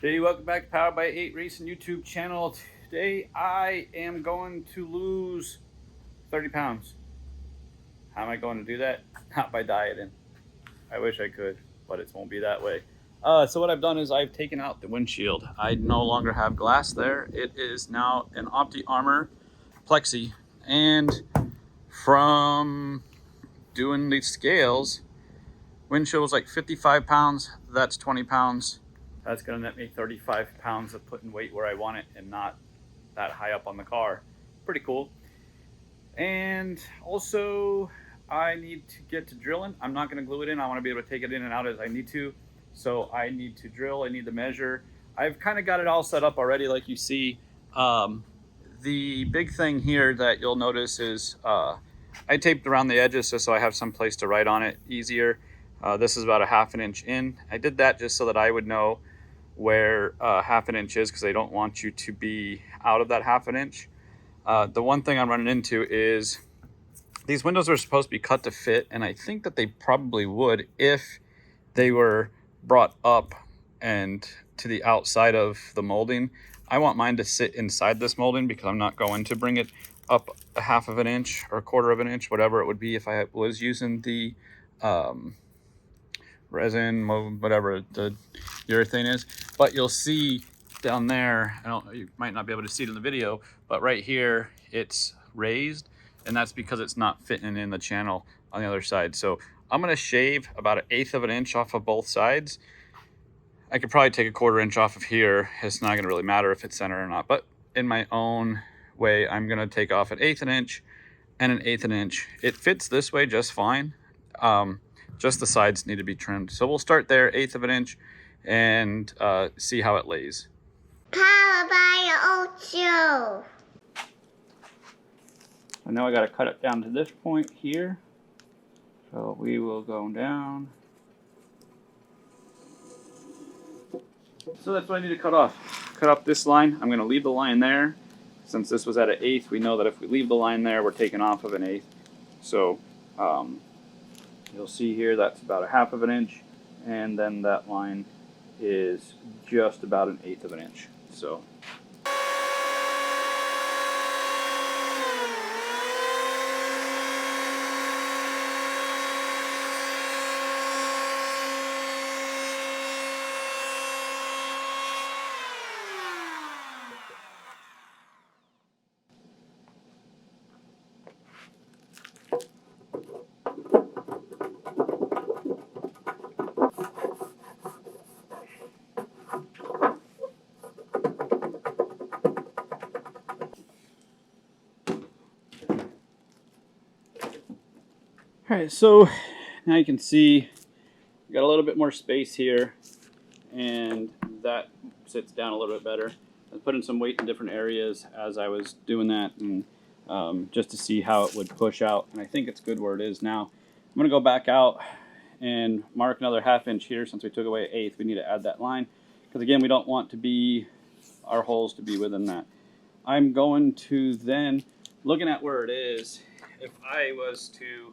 Hey, welcome back to Powered by 8 Racing YouTube channel. Today I am going to lose 30 pounds. How am I going to do that? Not by dieting. I wish I could, but it won't be that way. So what I've done is I've taken out the windshield. I no longer have glass there. It is now an Optic Armor plexi. And from doing the scales, windshield was like 55 pounds. That's 20 pounds. That's going to net me 35 pounds of putting weight where I want it and not that high up on the car. Pretty cool. And also, I need to get to drilling. I'm not going to glue it in. I want to be able to take it in and out as I need to. So I need to drill. I need to measure. I've kind of got it all set up already, like you see. The big thing here that you'll notice is I taped around the edges just so I have some place to write on it easier. This is about a ½ an inch in. I did that just so that I would know where ½ an inch is, because they don't want you to be out of that ½ an inch. The one thing I'm running into is these windows are supposed to be cut to fit, and I think that they probably would if they were brought up and to the outside of the molding. I want mine to sit inside this molding because I'm not going to bring it up a ½ an inch or a ¼ of an inch, whatever it would be if I was using the resin, whatever the urethane is. But you'll see down there, you might not be able to see it in the video, but right here it's raised, and that's because it's not fitting in the channel on the other side. So I'm going to shave about 1/8 of an inch off of both sides. I could probably take a ¼ inch off of here. It's not going to really matter if it's center or not, but in my own way, I'm going to take off 1/8 an inch and 1/8 an inch. It fits this way just fine. Just the sides need to be trimmed. So we'll start there, 1/8 of an inch, and see how it lays. Powered by 8. I know I got to cut it down to this point here. So we will go down. So that's what I need to cut off. Cut off this line. I'm going to leave the line there. Since this was at 1/8, we know that if we leave the line there, we're taking off of 1/8. So you'll see here that's about 1/2 an inch, and then that line is just about 1/8 of an inch. So all right, so now you can see we got a little bit more space here, and that sits down a little bit better. I put in some weight in different areas as I was doing that, and just to see how it would push out, and I think it's good where it is now. I'm going to go back out and mark another ½ inch here. Since we took away 1/8, we need to add that line, because again, we don't want to be our holes to be within that. I'm going to then, looking at where it is, if I was to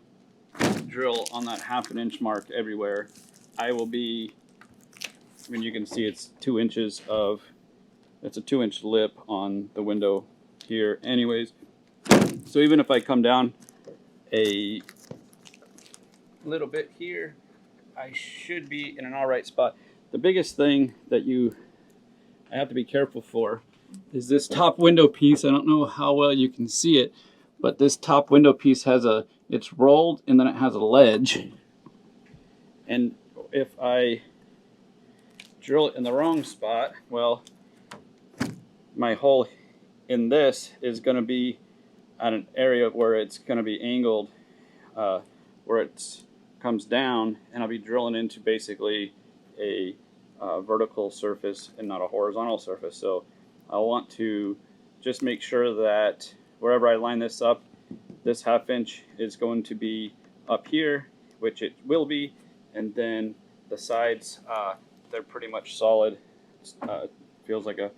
drill on that ½ an inch mark everywhere, I will be, I mean, you can see it's 2 inches of, it's a 2-inch lip on the window here anyways. So even if I come down a little bit here, I should be in an all right spot. The biggest thing that I have to be careful for is this top window piece. I don't know how well you can see it, but this top window piece has it's rolled, and then it has a ledge. And if I drill it in the wrong spot, well, my hole in this is going to be at an area where it's going to be angled, where it comes down, and I'll be drilling into basically a vertical surface and not a horizontal surface. So I want to just make sure that wherever I line this up, this ½ inch is going to be up here, which it will be, and then the sides, they're pretty much solid. Feels like a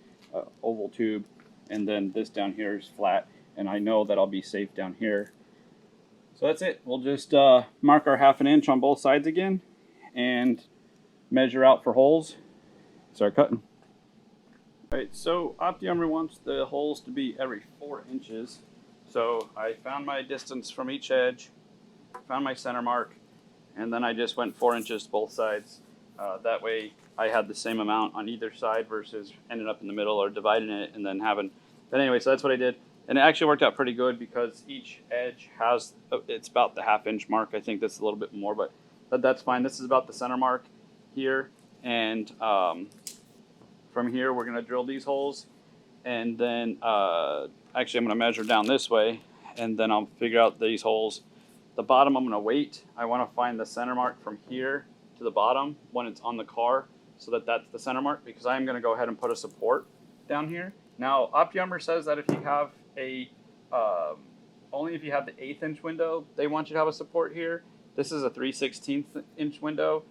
oval tube, and then this down here is flat, and I know that I'll be safe down here. So that's it. We'll just mark our ½ an inch on both sides again and measure out for holes. Start cutting. Alright, so OptiArmor wants the holes to be every 4 inches. So I found my distance from each edge, found my center mark, and then I just went 4 inches to both sides. That way I had the same amount on either side versus ending up in the middle or dividing it and then having... But anyway, so that's what I did. And it actually worked out pretty good because each edge has, it's about the 1/2 inch mark. I think this is a little bit more, but that's fine. This is about the center mark here. And from here, we're going to drill these holes. And then actually, I'm going to measure down this way. And then I'll figure out these holes. The bottom, I'm going to wait. I want to find the center mark from here to the bottom when it's on the car so that that's the center mark, because I'm going to go ahead and put a support down here. Now, OptiArmor says that if you have a, only if you have the 1/8 inch window, they want you to have a support here. This is a 3/16 inch window.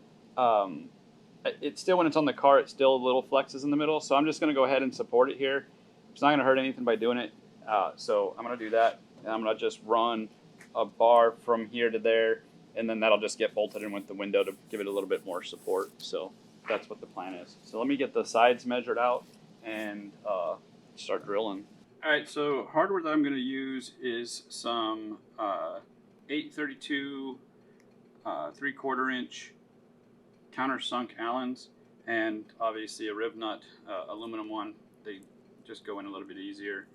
It's still, when it's on the car, it still little flexes in the middle. So I'm just going to go ahead and support it here. It's not going to hurt anything by doing it. So I'm going to do that. And I'm going to just run a bar from here to there. And then that'll just get bolted in with the window to give it a little bit more support. So that's what the plan is. So let me get the sides measured out and start drilling. All right, so hardware that I'm going to use is some 832 3/4 inch countersunk Allens, and obviously a rib nut aluminum one. They just go in a little bit easier.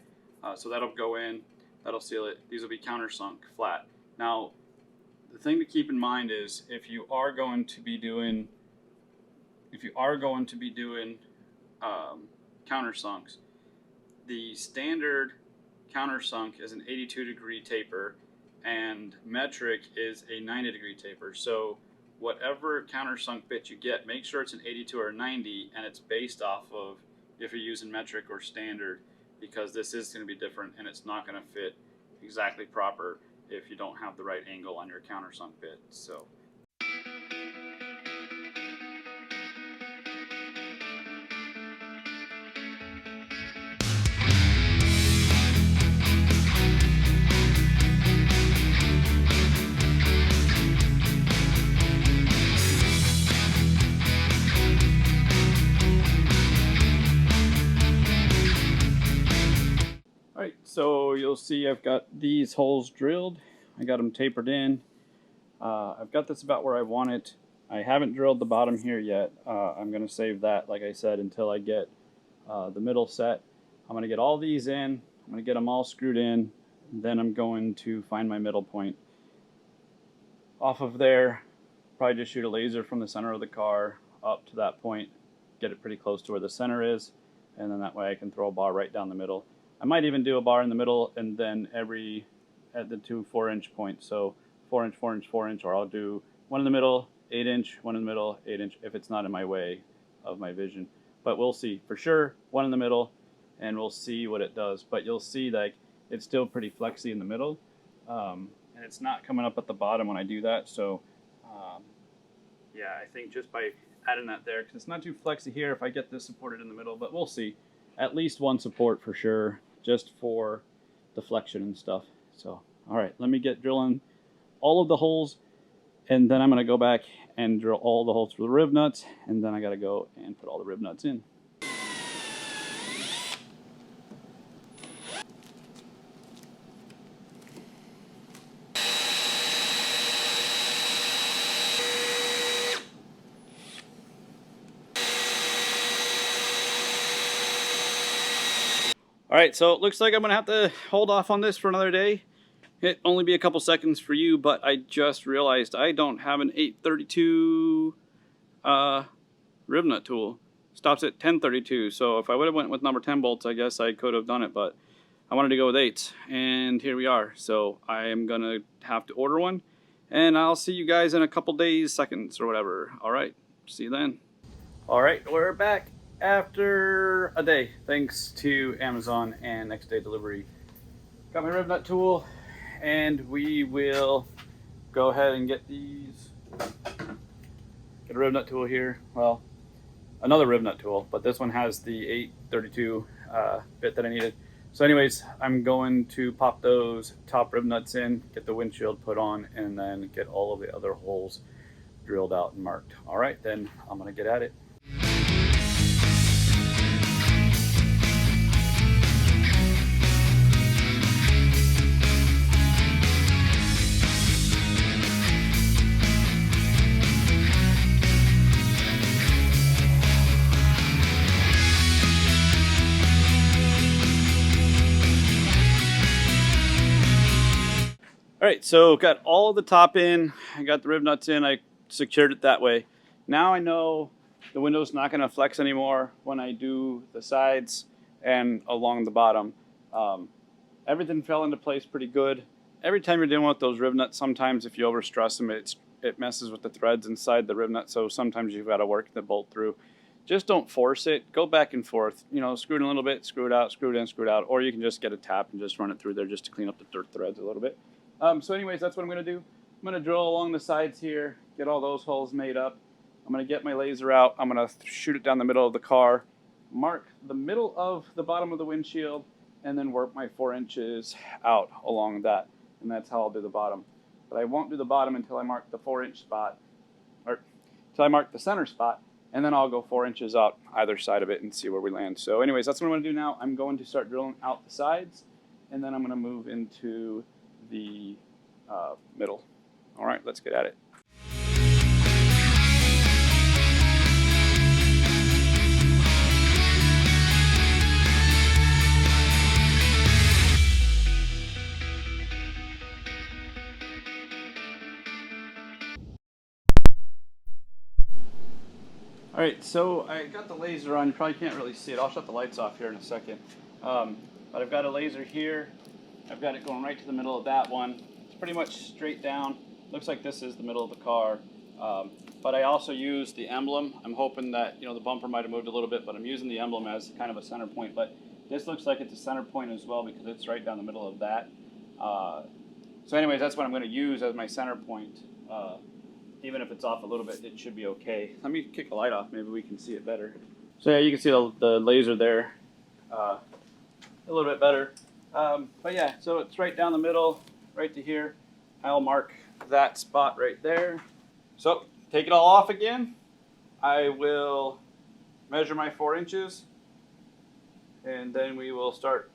So that'll go in, that'll seal it. These will be countersunk flat. Now, the thing to keep in mind is if you are going to be doing countersunks, the standard countersunk is an 82-degree taper, and metric is a 90-degree taper. So whatever countersunk bit you get, make sure it's an 82 or 90, and it's based off of if you're using metric or standard, because this is going to be different and it's not going to fit exactly proper if you don't have the right angle on your countersunk bit. So Alright, so you'll see I've got these holes drilled. I got them tapered in. I've got this about where I want it. I haven't drilled the bottom here yet. I'm going to save that, like I said, until I get the middle set. I'm going to get all these in. I'm going to get them all screwed in. Then I'm going to find my middle point. Off of there, probably just shoot a laser from the center of the car up to that point. Get it pretty close to where the center is. And then that way I can throw a bar right down the middle. I might even do a bar in the middle and then at the 2 4-inch points. So 4 inch, 4 inch, 4 inch, or I'll do one in the middle, 8 inch, one in the middle, 8 inch, if it's not in my way of my vision. But we'll see. For sure, one in the middle, and we'll see what it does. But you'll see like it's still pretty flexy in the middle, and it's not coming up at the bottom when I do that. So yeah, I think just by adding that there, because it's not too flexy here if I get this supported in the middle, but we'll see. At least one support for sure, just for deflection and stuff. So, all right, let me get drilling all of the holes, and then I'm going to go back and drill all the holes for the rib nuts, and then I got to go and put all the rib nuts in. All right, so it looks like I'm gonna have to hold off on this for another day. It only be a couple seconds for you, but I just realized I don't have an 832 rib nut tool. Stops at 1032, so if I would have went with number 10 bolts, I guess I could have done it, but I wanted to go with 8s, and here we are. So I am gonna have to order one, and I'll see you guys in a couple days, seconds, or whatever. All right, see you then. All right, we're back after a day, thanks to Amazon and next day delivery. Got my rib nut tool, and we will go ahead and get these. Get a rib nut tool here. Well, another rib nut tool, but this one has the 832 bit that I needed. So anyways, I'm going to pop those top rib nuts in, get the windshield put on, and then get all of the other holes drilled out and marked. All right, then I'm gonna get at it. All right, so got all the top in. I got the rib nuts in. I secured it that way. Now I know the window's not going to flex anymore when I do the sides and along the bottom. Everything fell into place pretty good. Every time you're dealing with those rib nuts, sometimes if you overstress them, it messes with the threads inside the rib nut. So sometimes you've got to work the bolt through. Just don't force it. Go back and forth. You know, screw it in a little bit, screw it out, screw it in, screw it out. Or you can just get a tap and just run it through there just to clean up the dirt threads a little bit. So anyways, that's what I'm going to do. I'm going to drill along the sides here, get all those holes made up. I'm going to get my laser out. I'm going to shoot it down the middle of the car, mark the middle of the bottom of the windshield, and then work my 4 inches out along that. And that's how I'll do the bottom. But I won't do the bottom until I mark the 4-inch spot, or until I mark the center spot, and then I'll go 4 inches out either side of it and see where we land. So anyways, that's what I'm going to do now. I'm going to start drilling out the sides, and then I'm going to move into the middle. All right, let's get at it. All right, so I got the laser on. You probably can't really see it. I'll shut the lights off here in a second. But I've got a laser here. I've got it going right to the middle of that one. It's pretty much straight down. Looks like this is the middle of the car. But I also use the emblem. I'm hoping that, you know, the bumper might have moved a little bit, but I'm using the emblem as kind of a center point. But this looks like it's a center point as well because it's right down the middle of that. So anyways, that's what I'm going to use as my center point. Even if it's off a little bit, it should be okay. Let me kick the light off. Maybe we can see it better. So yeah, you can see the laser there a little bit better. But yeah, so it's right down the middle, right to here. I'll mark that spot right there. So take it all off again. I will measure my 4 inches, and then we will start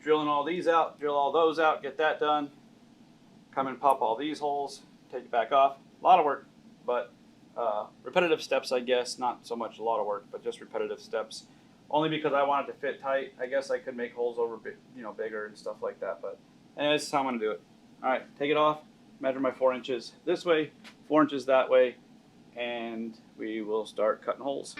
drilling all these out, drill all those out, get that done. Come and pop all these holes, take it back off. A lot of work, but repetitive steps, I guess. Not so much a lot of work, but just repetitive steps. Only because I want it to fit tight. I guess I could make holes over, bigger and stuff like that. But anyways, this is how I'm going to do it. All right, take it off, measure my 4 inches this way, 4 inches that way, and we will start cutting holes.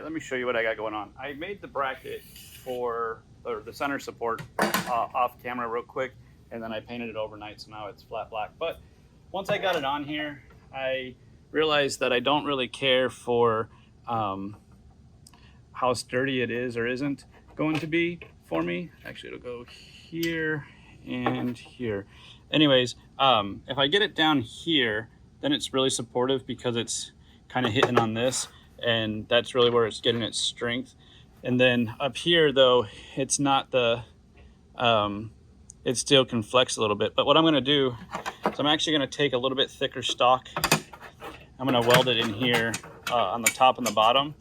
Let me show you what I got going on. I made the bracket for the center support off camera real quick, and then I painted it overnight, so now it's flat black. But once I got it on here, I realized that I don't really care for how sturdy it is or isn't going to be for me. Actually, it'll go here and here. Anyways, if I get it down here, then it's really supportive because it's kind of hitting on this, and that's really where it's getting its strength. And then up here, though, it's not the, it still can flex a little bit. But what I'm going to do is I'm actually going to take a little bit thicker stock. I'm going to weld it in here on the top and the bottom,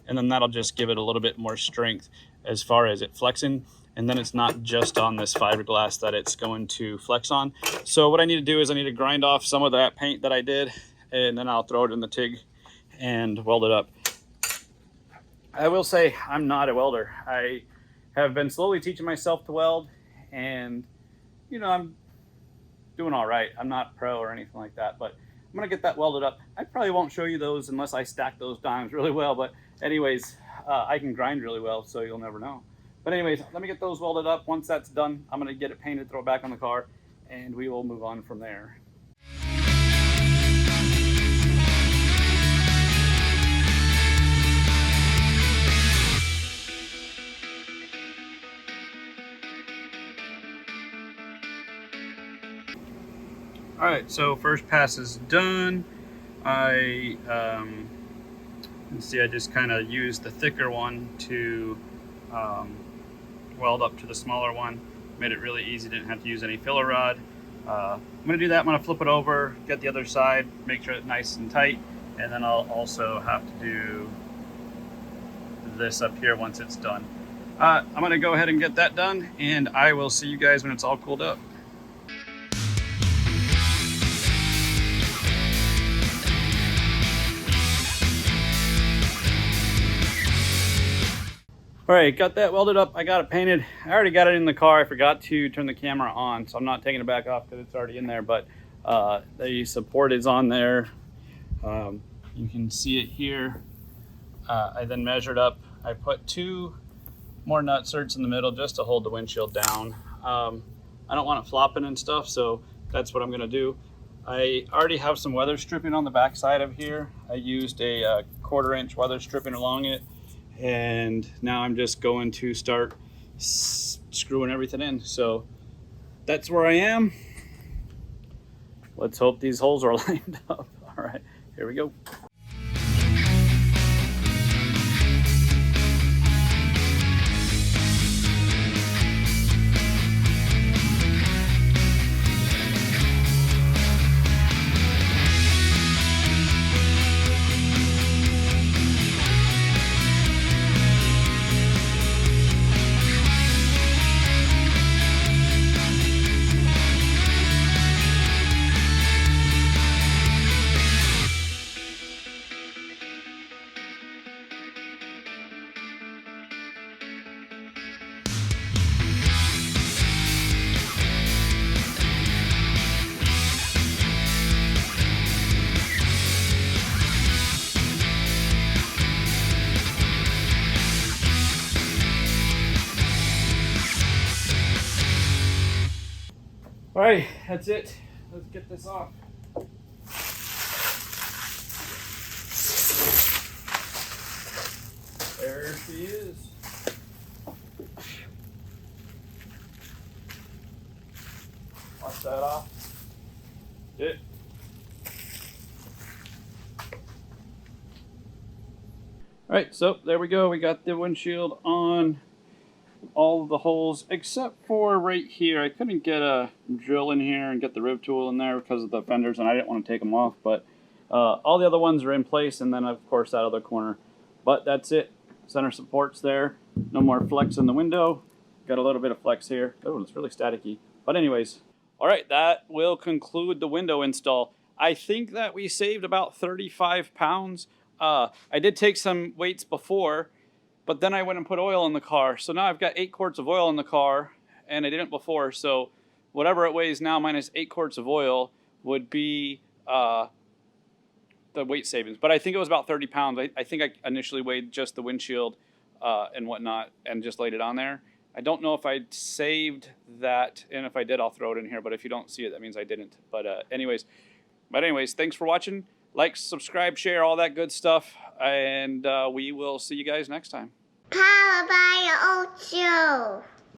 and then that'll just give it a little bit more strength as far as it flexing. And then it's not just on this fiberglass that it's going to flex on. So what I need to do is I need to grind off some of that paint that I did, and then I'll throw it in the TIG and weld it up. I will say I'm not a welder. I have been slowly teaching myself to weld, and you know, I'm doing all right. I'm not pro or anything like that, but I'm gonna get that welded up. I probably won't show you those unless I stack those dimes really well, but anyways, I can grind really well, so you'll never know. But anyways, let me get those welded up. Once that's done, I'm gonna get it painted, throw it back on the car, and we will move on from there. Alright, so first pass is done. You can see I just kind of used the thicker one to weld up to the smaller one. Made it really easy, didn't have to use any filler rod. I'm going to do that. I'm going to flip it over, get the other side, make sure it's nice and tight, and then I'll also have to do this up here once it's done. I'm going to go ahead and get that done, and I will see you guys when it's all cooled up. All right, got that welded up. I got it painted. I already got it in the car. I forgot to turn the camera on, so I'm not taking it back off because it's already in there, but the support is on there. You can see it here. I then measured up. I put 2 more nut certs in the middle just to hold the windshield down. I don't want it flopping and stuff, so that's what I'm gonna do. I already have some weather stripping on the back side of here. I used a 1/4 inch weather stripping along it. And now I'm just going to start screwing everything in. So that's where I am. Let's hope these holes are lined up. All right, here we go. All right, that's it. Let's get this off. There she is. Wash that off. It. All right, so there we go. We got the windshield on all of the holes except for right here. I couldn't get a drill in here and get the rib tool in there because of the fenders, and I didn't want to take them off, but all the other ones are in place, and then of course that other corner. But that's it. Center supports there. No more flex in the window. Got a little bit of flex here. Oh, it's really staticky. But anyways, all right, that will conclude the window install. I think that we saved about 35 pounds. I did take some weights before, but then I went and put oil in the car. So now I've got 8 quarts of oil in the car, and I didn't before. So whatever it weighs now minus 8 quarts of oil would be the weight savings. But I think it was about 30 pounds. I think I initially weighed just the windshield and whatnot and just laid it on there. I don't know if I saved that, and if I did, I'll throw it in here. But if you don't see it, that means I didn't. But anyways, thanks for watching. Like, subscribe, share, all that good stuff. And we will see you guys next time. Powered by your old shoe.